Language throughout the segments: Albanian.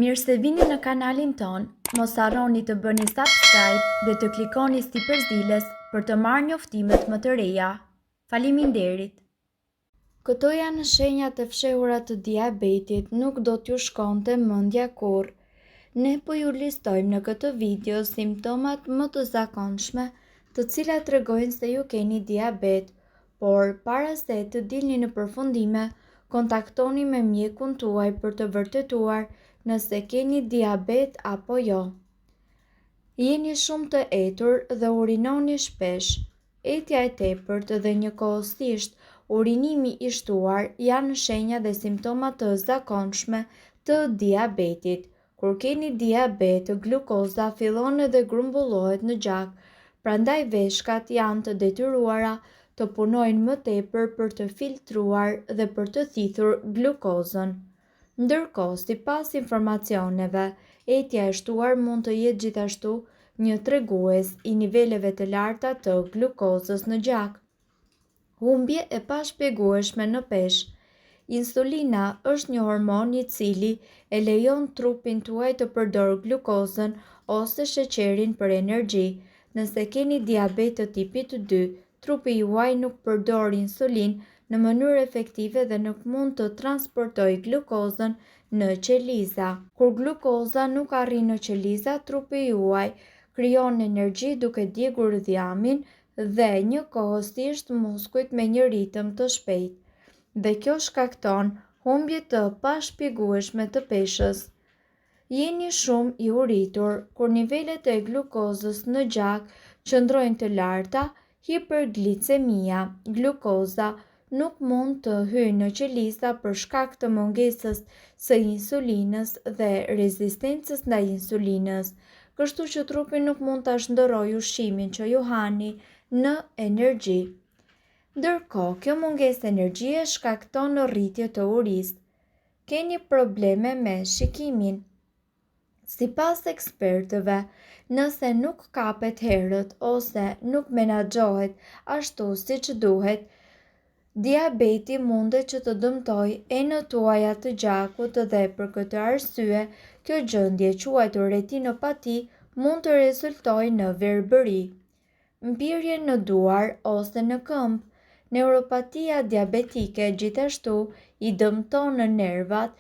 Mirë se vini në kanalin ton, mos harroni të bëni subscribe dhe të klikoni si përzieles për të marrë njoftimet më të reja. Faleminderit! Këto janë shenjat e fshehura të diabetit, nuk do t'ju shkonte mendja kurrë. Ne po ju listojmë në këtë video simptomat më të zakonshme të cilat tregojnë se ju keni diabet, por para se të dilni në përfundime, kontaktoni me mjekun tuaj për të vërtetuar nëse keni diabet apo jo. Jeni shumë të etur dhe urinoni shpesh. Etja e tepërt dhe njëkohësisht urinimi i shtuar janë shenja dhe simptoma të zakonshme të diabetit. Kur keni diabet, glukoza fillon edhe grumbullohet në gjak, prandaj veshkat janë të detyruara të punojnë më tepër për të filtruar dhe për të thithur glukozën. Ndërkohë, sipas informacioneve, etja e shtuar mund të jetë gjithashtu një tregues i niveleve të larta të glukozës në gjak. Humbje e pashpjegueshme në peshë. Insulina është një hormon i cili e lejon trupin tuaj të përdorë glukozën ose sheqerin për energji. Nëse keni diabet të tipit 2, trupi juaj nuk përdor insulin në mënyrë efektive dhe nuk mund të transportojë glukozën në qeliza. Kur glukoza nuk arrin në qeliza, trupi juaj krijon energji duke djegur dhiamin dhe njëkohësisht muskujt me një ritëm të shpejtë. Dhe kjo shkakton humbje të pashpjegueshme të peshës. Jeni shumë i uritur, kur nivelet e glukozës në gjak qëndrojnë të larta, hiperglicemia, glukoza nuk mund të hyjë në qeliza për shkak të mungesës së insulinës dhe rezistencës ndaj insulinës, kështu që trupi nuk mund ta shndërrojë ushqimin që ju hani në energji. Ndërkohë, kjo mungesë energjie shkakton rritje të urisë. Keni probleme me shikimin. Sipas ekspertëve, nëse nuk kapet herët ose nuk menaxhohet ashtu siç duhet, diabeti mundet që të dëmtojë enët tuaja të gjakut dhe për këtë arsye, kjo gjendje quajtur retinopati mund të rezultojë në verbëri, mbirje në duar ose në këmbë. Neuropatia diabetike gjithashtu i dëmton në nervat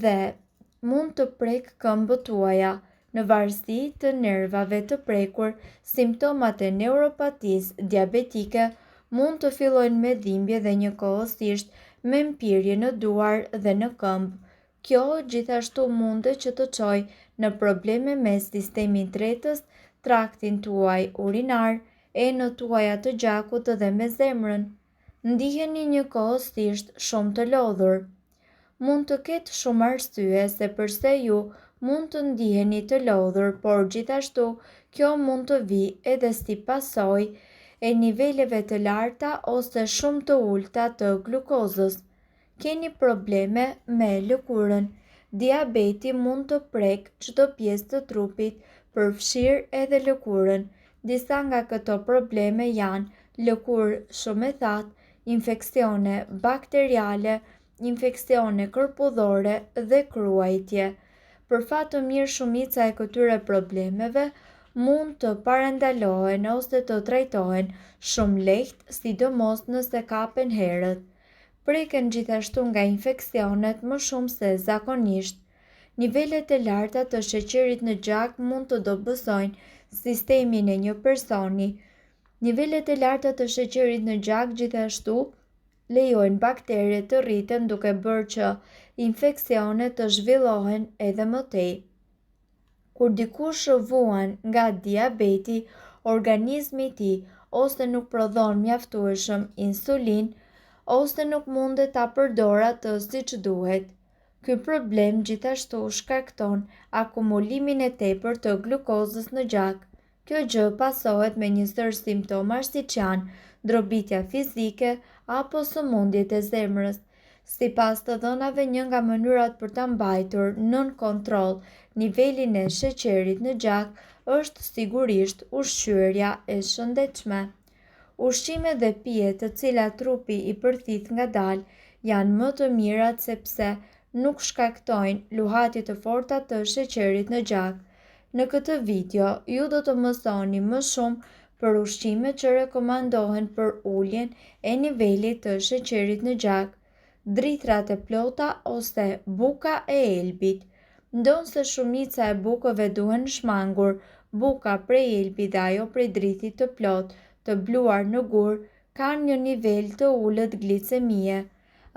dhe mund të prek këmbët tuaja. Në varësi të nervave të prekur, simptomat e neuropatisë diabetike mund të fillojnë me dhimbje dhe njëkohësisht me mbirje në duar dhe në këmbë. Kjo gjithashtu mundet që të çojë në probleme me sistemin tretës, traktin tuaj urinar, enët tuaja të gjakut dhe me zemrën. Ndiheni njëkohësisht shumë të lodhur. Mund të ketë shumë arsye se pse ju mund të ndiheni të lodhur, por gjithashtu kjo mund të vijë edhe si pasojë e niveleve të larta ose shumë të ulta të glukozës. Keni probleme me lëkurën. Diabeti mund të prek çdo pjesë të trupit, përfshirë edhe lëkurën. Disa nga këto probleme janë lëkurë shumë e thatë, infeksione bakteriale, infeksione korpudhore dhe kruajtje. Për fat të mirë, shumica e këtyre problemeve mund të parandalohen ose të trajtohen shumë lehtë, sidomos nëse kapen herët. Preken gjithashtu nga infeksionet më shumë se zakonisht. Nivelet e larta të sheqerit në gjak mund të dobësojnë sistemin e një personi. Nivelet e larta të sheqerit në gjak gjithashtu lejojnë bakteriet të rriten duke bërë që infeksionet të zhvillohen edhe më tej. Kur dikush vuan nga diabeti, organizmi i tij ose nuk prodhon mjaftueshëm insulin ose nuk mundet ta përdorë atë siç duhet. Ky problem gjithashtu shkakton akumulimin e tepërt të glukozës në gjak. Kjo gjë pasohet me një sër simptomash siç janë ndrobitja fizike apo sëmundjet e zemrës. Sipas të dhënave, një nga mënyrat për ta mbajtur nën kontroll nivelin e sheqerit në gjak është sigurisht ushqyerja e shëndetshme. Ushqimet dhe pijet të cilat trupi i përthith ngadalë janë më të mirat sepse nuk shkaktojnë luhatje të forta të sheqerit në gjak. Në këtë video, ju do të mësoni më shumë për ushqimet që rekomandohen për uljen e nivelit të sheqerit në gjak, drithrat e plota ose buka e elbit. Ndonse shumica e bukëve duhen shmangur, buka prej elbit dhe ajo prej drithit të plot të bluar në gur kanë një nivel të ulët glicemie.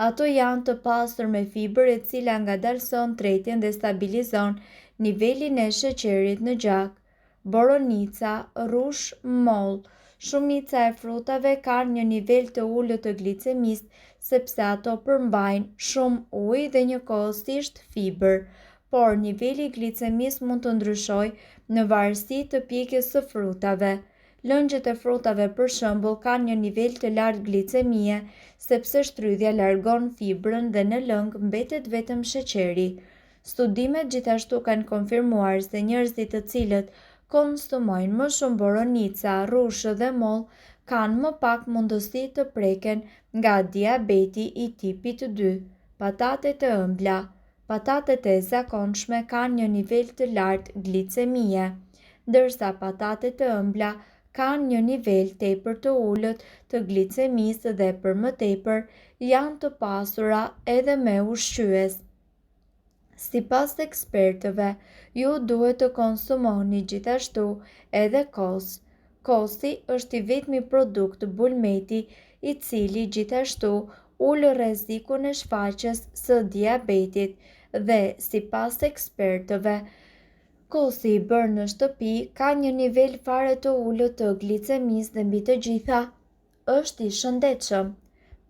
Ato janë të pasur me fiber e cila ngadalëson tretjen dhe stabilizon nivelin e sheqerit në gjak. Boronica, rrush, moll. Shumica e frutave kanë një nivel të ulët të glicemisë sepse ato përmbajnë shumë ujë dhe njëkohësisht fiber, por niveli i glicemisë mund të ndryshojë në varësi të pjekjes së frutave. Lëngjet e frutave për shembull kanë një nivel të lartë glicemie sepse shtrydhja largon fibrën dhe në lëng mbetet vetëm sheqeri. Studimet gjithashtu kanë konfirmuar se njerëzit të cilët konsumojnë më shumë boronica, rrushë dhe moll kanë më pak mundësi të preken nga diabeti i tipit 2. Patatet e ëmbla. Patatet e zakonshme kanë një nivel të lartë glicemie, ndërsa patatet e ëmbla kanë një nivel tepër të ulët të glicemisë dhe për më tepër janë të pasura edhe me ushqyes. Sipas ekspertëve, ju duhet të konsumoni gjithashtu edhe kos. Kosi është i vetmi produkt bulmeti i cili gjithashtu ul rrezikun e shfaqjes së diabetit dhe sipas ekspertëve, kosi i bërë në shtëpi ka një nivel fare të ulët të glicemisë dhe mbi të gjitha është i shëndetshëm.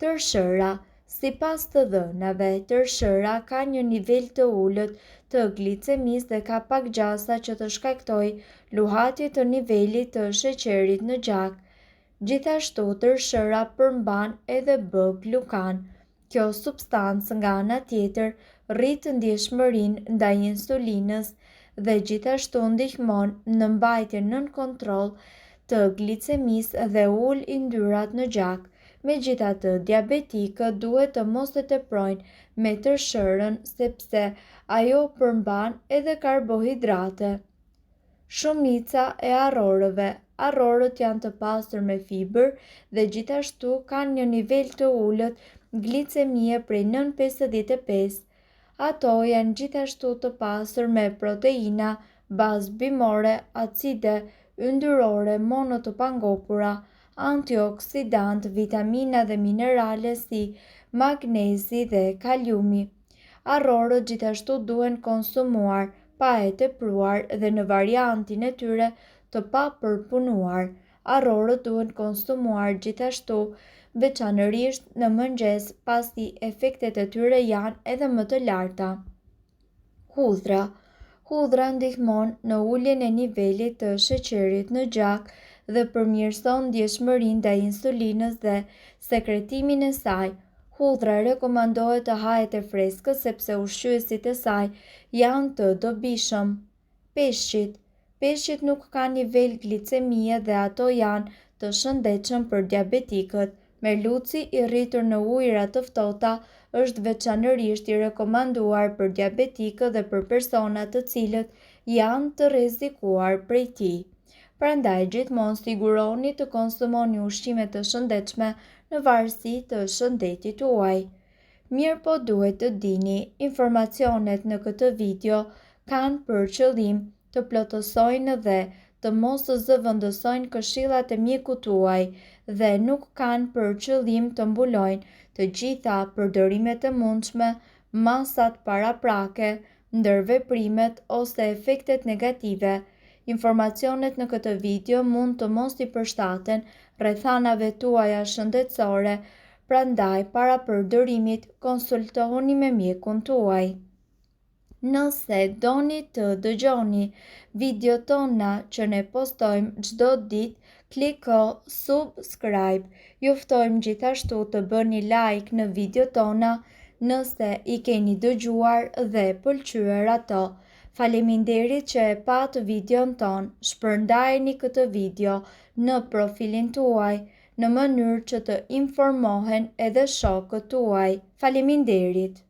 Tërshëra. Sipas të dhënave, tërshëra ka një nivel të ulët të glicemisë dhe ka pak gjasa që të shkaktojë luhatje të nivelit të sheqerit në gjak. Gjithashtu, tërshëra përmban edhe B-glukan. Kjo substancë nga ana tjetër rrit ndjeshmërinë ndaj insulinës dhe gjithashtu ndihmon në mbajtjen nën kontroll të glicemisë dhe ul yndyrat në gjak. Megjithatë, diabetikët duhet të mos e teprojnë me tërshërën sepse ajo përmban edhe karbohidrate. Shumica e arrorëve. Arrorët janë të pasur me fiber dhe gjithashtu kanë një nivel të ulët glicemie prej 9.55. Ato janë gjithashtu të pasur me proteina, bazë bimore, acide yndyrore mono të pangopura, antioksidant, vitamina dhe minerale si magnezi dhe kaliumi. Arrorët gjithashtu duhen konsumuar pa e tepruar dhe në variantin e tyre të papërpunuar. Arrorët duhen konsumuar gjithashtu veçanërisht në mëngjes pasi efektet e tyre janë edhe më të larta. Hudhra. Hudhra ndihmon në uljen e nivelit të sheqerit në gjak dhe përmirëson ndjeshmërinë ndaj insulinës dhe sekretimin e saj. Hudhra rekomandohet të hahet e freskët sepse ushqyesit e saj janë të dobishëm. Peshqit. Peshqit nuk kanë nivel glicemie dhe ato janë të shëndetshëm për diabetikët. Merluci i rritur në ujëra të ftohta është veçanërisht i rekomanduar për diabetikët dhe për personat të cilët janë të rrezikuar prej tij. Prandaj gjithmonë siguroni të konsumoni ushqime të shëndetshme në varësi të shëndetit tuaj. Mirëpo duhet të dini, informacionet në këtë video kanë për qëllim të plotësojnë dhe të mos zëvendësojnë këshillat e mjekut tuaj dhe nuk kanë për qëllim të mbulojnë të gjitha përdorimet e mundshme, masat paraprake, ndërveprimet ose efektet negative. Informacionet në këtë video mund të mos i përshtaten rrethanave tuaja shëndetësore, prandaj para përdorimit konsultohuni me mjekun tuaj. Nëse doni të dëgjoni video tona që ne postojmë çdo ditë, kliko subscribe. Ju ftojmë gjithashtu të bëni like në video tona nëse i keni dëgjuar dhe pëlqyer ato. Faleminderit që e pat videon ton. Shpërndajeni këtë video në profilin tuaj në mënyrë që të informohen edhe shokët tuaj. Faleminderit.